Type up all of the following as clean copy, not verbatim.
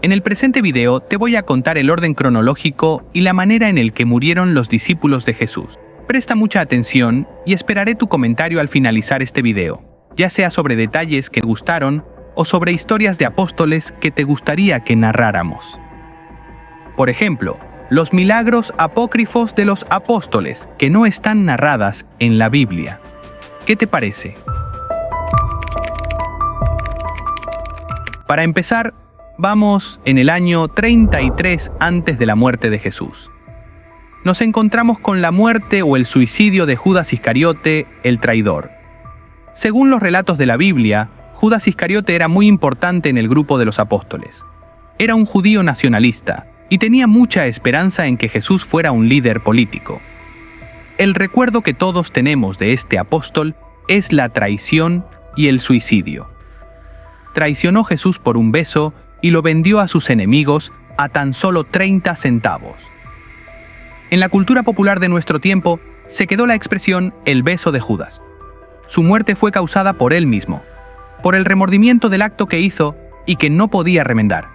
En el presente video te voy a contar el orden cronológico y la manera en el que murieron los discípulos de Jesús. Presta mucha atención y esperaré tu comentario al finalizar este video, ya sea sobre detalles que te gustaron o sobre historias de apóstoles que te gustaría que narráramos. Por ejemplo, los milagros apócrifos de los apóstoles que no están narradas en la Biblia. ¿Qué te parece? Para empezar, vamos en el año 33 antes de la muerte de Jesús. Nos encontramos con la muerte o el suicidio de Judas Iscariote, el traidor. Según los relatos de la Biblia, Judas Iscariote era muy importante en el grupo de los apóstoles. Era un judío nacionalista y tenía mucha esperanza en que Jesús fuera un líder político. El recuerdo que todos tenemos de este apóstol es la traición y el suicidio. Traicionó Jesús por un beso y lo vendió a sus enemigos a tan solo 30 centavos. En la cultura popular de nuestro tiempo se quedó la expresión el beso de Judas. Su muerte fue causada por él mismo, por el remordimiento del acto que hizo y que no podía remendar.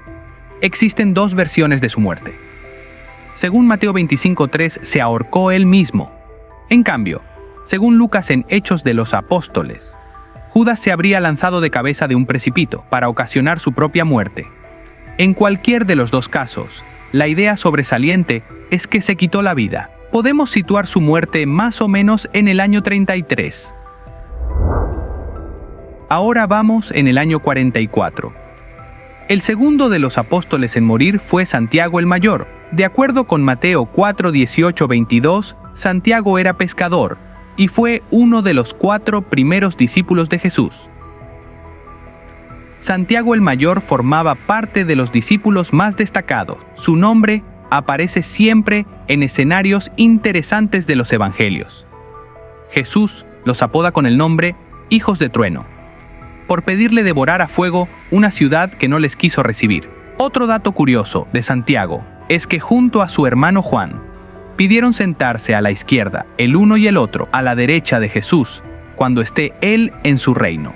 Existen dos versiones de su muerte. Según Mateo 25:3, se ahorcó él mismo. En cambio, según Lucas en Hechos de los Apóstoles, Judas se habría lanzado de cabeza de un precipito para ocasionar su propia muerte. En cualquier de los dos casos, la idea sobresaliente es que se quitó la vida. Podemos situar su muerte más o menos en el año 33. Ahora vamos en el año 44. El segundo de los apóstoles en morir fue Santiago el Mayor. De acuerdo con Mateo 4:18-22, Santiago era pescador y fue uno de los 4 primeros discípulos de Jesús. Santiago el Mayor formaba parte de los discípulos más destacados. Su nombre aparece siempre en escenarios interesantes de los evangelios. Jesús los apoda con el nombre hijos de trueno, por pedirle devorar a fuego una ciudad que no les quiso recibir. Otro dato curioso de Santiago es que junto a su hermano Juan, pidieron sentarse a la izquierda, el uno y el otro, a la derecha de Jesús, cuando esté él en su reino,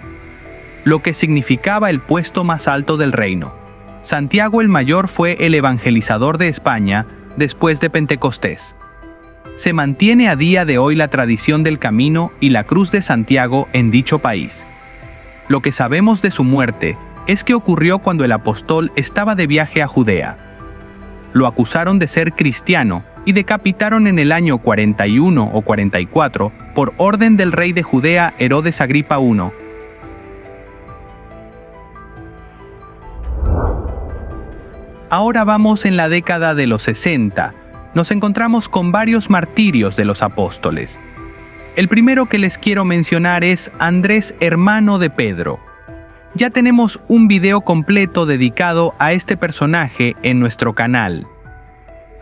lo que significaba el puesto más alto del reino. Santiago el Mayor fue el evangelizador de España después de Pentecostés. Se mantiene a día de hoy la tradición del camino y la cruz de Santiago en dicho país. Lo que sabemos de su muerte es que ocurrió cuando el apóstol estaba de viaje a Judea. Lo acusaron de ser cristiano y decapitaron en el año 41 o 44 por orden del rey de Judea Herodes Agripa I. Ahora vamos en la década de los 60. Nos encontramos con varios martirios de los apóstoles. El primero que les quiero mencionar es Andrés, hermano de Pedro. Ya tenemos un video completo dedicado a este personaje en nuestro canal.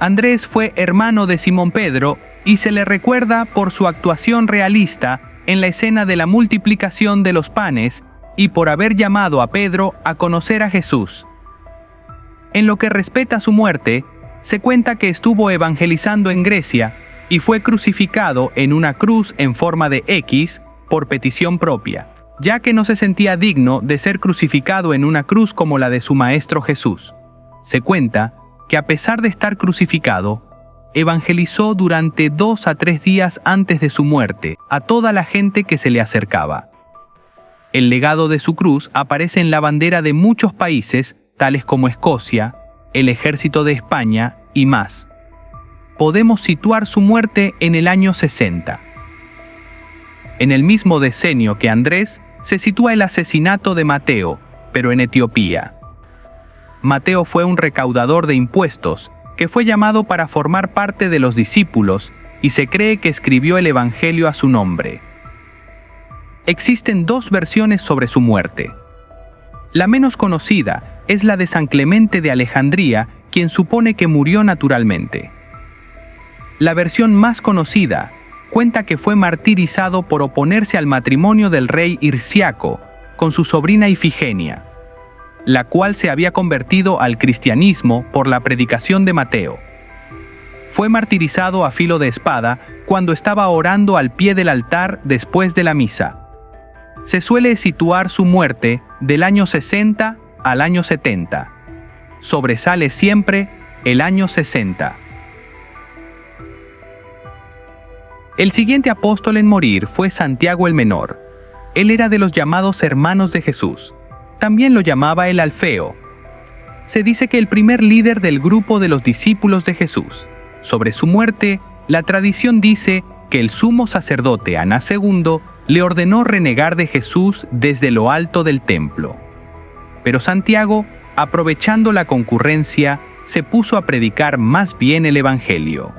Andrés fue hermano de Simón Pedro y se le recuerda por su actuación realista en la escena de la multiplicación de los panes y por haber llamado a Pedro a conocer a Jesús. En lo que respecta a su muerte, se cuenta que estuvo evangelizando en Grecia y fue crucificado en una cruz en forma de X por petición propia, ya que no se sentía digno de ser crucificado en una cruz como la de su maestro Jesús. Se cuenta que a pesar de estar crucificado, evangelizó durante 2 a 3 días antes de su muerte a toda la gente que se le acercaba. El legado de su cruz aparece en la bandera de muchos países, tales como Escocia, el ejército de España y más. Podemos situar su muerte en el año 60. En el mismo decenio que Andrés, se sitúa el asesinato de Mateo, pero en Etiopía. Mateo fue un recaudador de impuestos que fue llamado para formar parte de los discípulos y se cree que escribió el Evangelio a su nombre. Existen 2 versiones sobre su muerte. La menos conocida es la de San Clemente de Alejandría, quien supone que murió naturalmente. La versión más conocida cuenta que fue martirizado por oponerse al matrimonio del rey Hirciaco con su sobrina Ifigenia, la cual se había convertido al cristianismo por la predicación de Mateo. Fue martirizado a filo de espada cuando estaba orando al pie del altar después de la misa. Se suele situar su muerte del año 60 al año 70. sobresale siempre el año 60. El siguiente apóstol en morir fue Santiago el Menor. Él era de los llamados hermanos de Jesús. También lo llamaba el Alfeo. Se dice que el primer líder del grupo de los discípulos de Jesús. Sobre su muerte, la tradición dice que el sumo sacerdote Anás II le ordenó renegar de Jesús desde lo alto del templo. Pero Santiago, aprovechando la concurrencia, se puso a predicar más bien el Evangelio.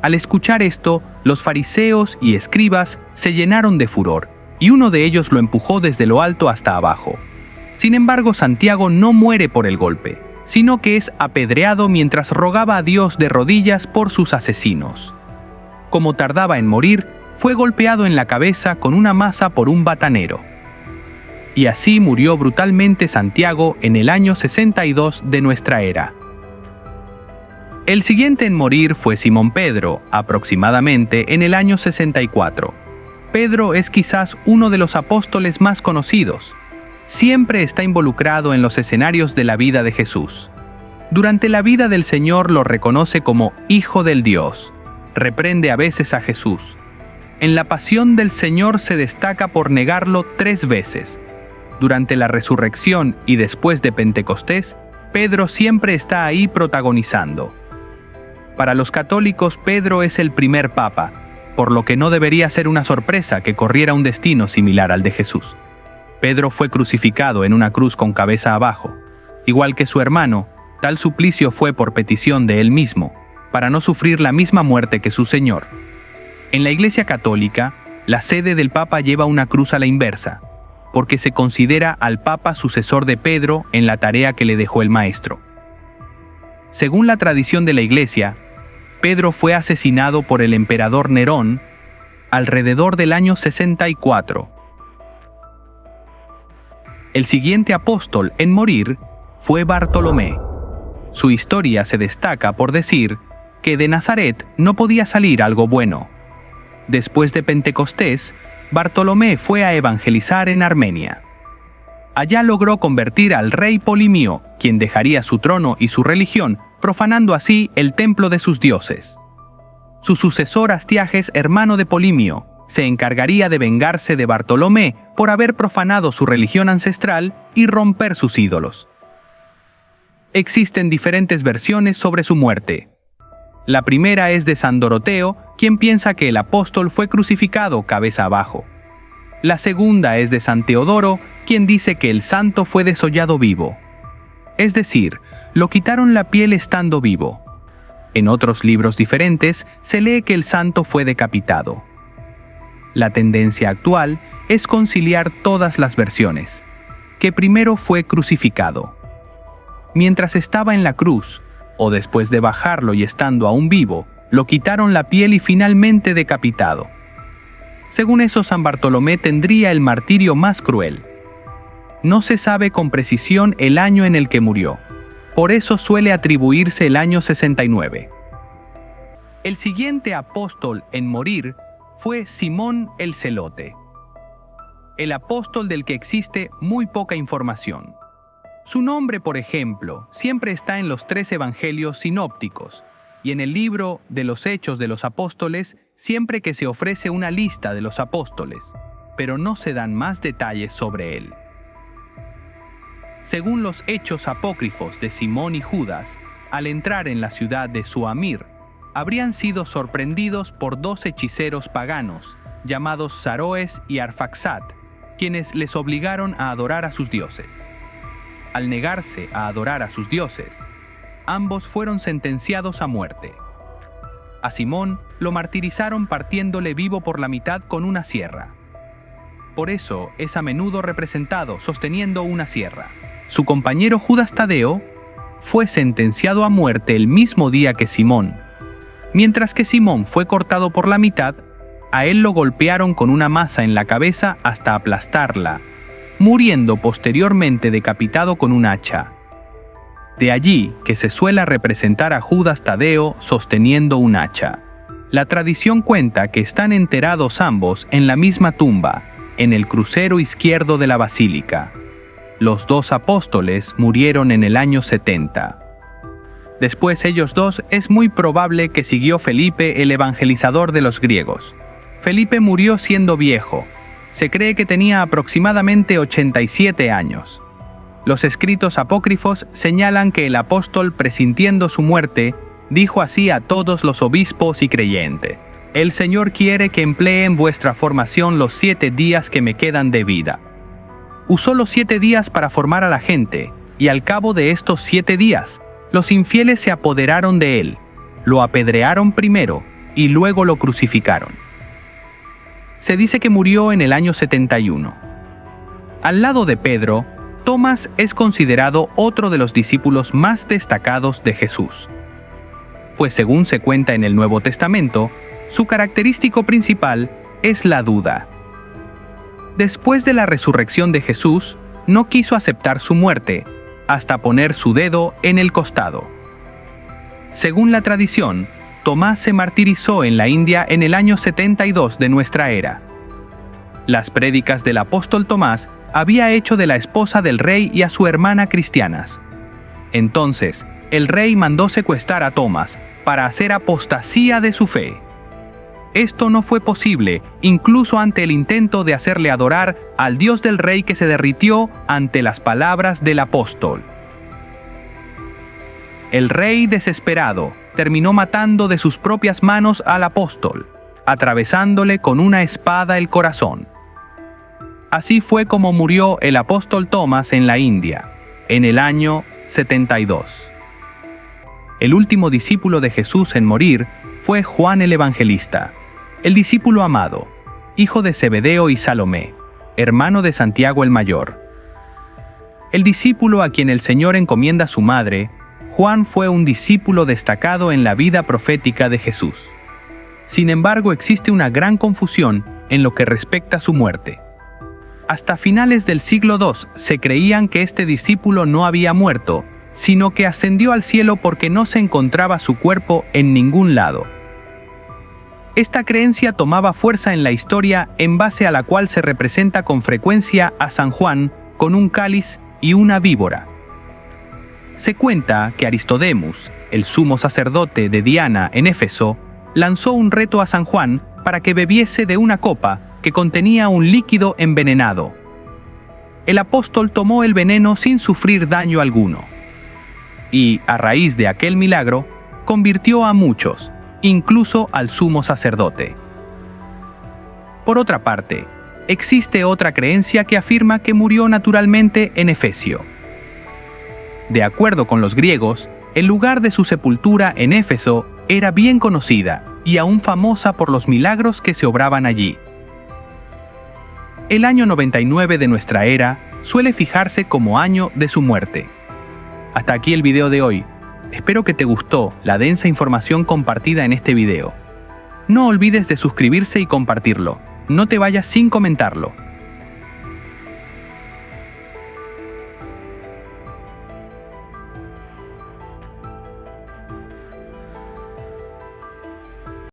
Al escuchar esto, los fariseos y escribas se llenaron de furor, y uno de ellos lo empujó desde lo alto hasta abajo. Sin embargo, Santiago no muere por el golpe, sino que es apedreado mientras rogaba a Dios de rodillas por sus asesinos. Como tardaba en morir, fue golpeado en la cabeza con una maza por un batanero. Y así murió brutalmente Santiago en el año 62 de nuestra era. El siguiente en morir fue Simón Pedro, aproximadamente en el año 64. Pedro es quizás uno de los apóstoles más conocidos. Siempre está involucrado en los escenarios de la vida de Jesús. Durante la vida del Señor lo reconoce como Hijo del Dios. Reprende a veces a Jesús. En la pasión del Señor se destaca por negarlo 3 veces. Durante la resurrección y después de Pentecostés, Pedro siempre está ahí protagonizando. Para los católicos, Pedro es el primer papa, por lo que no debería ser una sorpresa que corriera un destino similar al de Jesús. Pedro fue crucificado en una cruz con cabeza abajo. Igual que su hermano, tal suplicio fue por petición de él mismo, para no sufrir la misma muerte que su Señor. En la Iglesia Católica, la sede del Papa lleva una cruz a la inversa, porque se considera al Papa sucesor de Pedro en la tarea que le dejó el Maestro. Según la tradición de la Iglesia, Pedro fue asesinado por el emperador Nerón alrededor del año 64. El siguiente apóstol en morir fue Bartolomé. Su historia se destaca por decir que de Nazaret no podía salir algo bueno. Después de Pentecostés, Bartolomé fue a evangelizar en Armenia. Allá logró convertir al rey Polimio, quien dejaría su trono y su religión, profanando así el templo de sus dioses. Su sucesor Astiages, hermano de Polimio, se encargaría de vengarse de Bartolomé por haber profanado su religión ancestral y romper sus ídolos. Existen diferentes versiones sobre su muerte. La primera es de San Doroteo, quien piensa que el apóstol fue crucificado cabeza abajo. La segunda es de San Teodoro, quien dice que el santo fue desollado vivo. Es decir, lo quitaron la piel estando vivo. En otros libros diferentes se lee que el santo fue decapitado. La tendencia actual es conciliar todas las versiones, que primero fue crucificado. Mientras estaba en la cruz, o después de bajarlo y estando aún vivo, lo quitaron la piel y finalmente decapitado. Según eso, San Bartolomé tendría el martirio más cruel. No se sabe con precisión el año en el que murió. Por eso suele atribuirse el año 69. El siguiente apóstol en morir fue Simón el Celote. El apóstol del que existe muy poca información. Su nombre, por ejemplo, siempre está en los 3 evangelios sinópticos y en el libro de los Hechos de los Apóstoles siempre que se ofrece una lista de los apóstoles, pero no se dan más detalles sobre él. Según los hechos apócrifos de Simón y Judas, al entrar en la ciudad de Suamir, habrían sido sorprendidos por 2 hechiceros paganos, llamados Saroes y Arfaxad, quienes les obligaron a adorar a sus dioses. Al negarse a adorar a sus dioses, ambos fueron sentenciados a muerte. A Simón lo martirizaron partiéndole vivo por la mitad con una sierra. Por eso es a menudo representado sosteniendo una sierra. Su compañero Judas Tadeo fue sentenciado a muerte el mismo día que Simón. Mientras que Simón fue cortado por la mitad, a él lo golpearon con una maza en la cabeza hasta aplastarla, muriendo posteriormente decapitado con un hacha. De allí que se suele representar a Judas Tadeo sosteniendo un hacha. La tradición cuenta que están enterrados ambos en la misma tumba, en el crucero izquierdo de la basílica. Los 2 apóstoles murieron en el año 70. Después ellos dos es muy probable que siguió Felipe, el evangelizador de los griegos. Felipe murió siendo viejo. Se cree que tenía aproximadamente 87 años. Los escritos apócrifos señalan que el apóstol, presintiendo su muerte, dijo así a todos los obispos y creyentes: «El Señor quiere que empleen vuestra formación los 7 días que me quedan de vida». Usó los 7 días para formar a la gente, y al cabo de estos 7 días, los infieles se apoderaron de él, lo apedrearon primero y luego lo crucificaron. Se dice que murió en el año 71. Al lado de Pedro, Tomás es considerado otro de los discípulos más destacados de Jesús. Pues según se cuenta en el Nuevo Testamento, su característico principal es la duda. Después de la resurrección de Jesús, no quiso aceptar su muerte, hasta poner su dedo en el costado. Según la tradición, Tomás se martirizó en la India en el año 72 de nuestra era. Las prédicas del apóstol Tomás había hecho de la esposa del rey y a su hermana cristianas. Entonces, el rey mandó secuestrar a Tomás para hacer apostasía de su fe. Esto no fue posible, incluso ante el intento de hacerle adorar al Dios del rey, que se derritió ante las palabras del apóstol. El rey, desesperado, terminó matando de sus propias manos al apóstol, atravesándole con una espada el corazón. Así fue como murió el apóstol Tomás en la India, en el año 72. El último discípulo de Jesús en morir fue Juan el Evangelista, el discípulo amado, hijo de Zebedeo y Salomé, hermano de Santiago el Mayor. El discípulo a quien el Señor encomienda a su madre, Juan, fue un discípulo destacado en la vida profética de Jesús. Sin embargo, existe una gran confusión en lo que respecta a su muerte. Hasta finales del siglo II se creían que este discípulo no había muerto, sino que ascendió al cielo porque no se encontraba su cuerpo en ningún lado. Esta creencia tomaba fuerza en la historia, en base a la cual se representa con frecuencia a San Juan con un cáliz y una víbora. Se cuenta que Aristodemus, el sumo sacerdote de Diana en Éfeso, lanzó un reto a San Juan para que bebiese de una copa que contenía un líquido envenenado. El apóstol tomó el veneno sin sufrir daño alguno. Y, a raíz de aquel milagro, convirtió a muchos, incluso al sumo sacerdote. Por otra parte, existe otra creencia que afirma que murió naturalmente en Efesio. De acuerdo con los griegos, el lugar de su sepultura en Éfeso era bien conocida y aún famosa por los milagros que se obraban allí. El año 99 de nuestra era suele fijarse como año de su muerte. Hasta aquí el video de hoy. Espero que te gustó la densa información compartida en este video. No olvides de suscribirse y compartirlo. No te vayas sin comentarlo.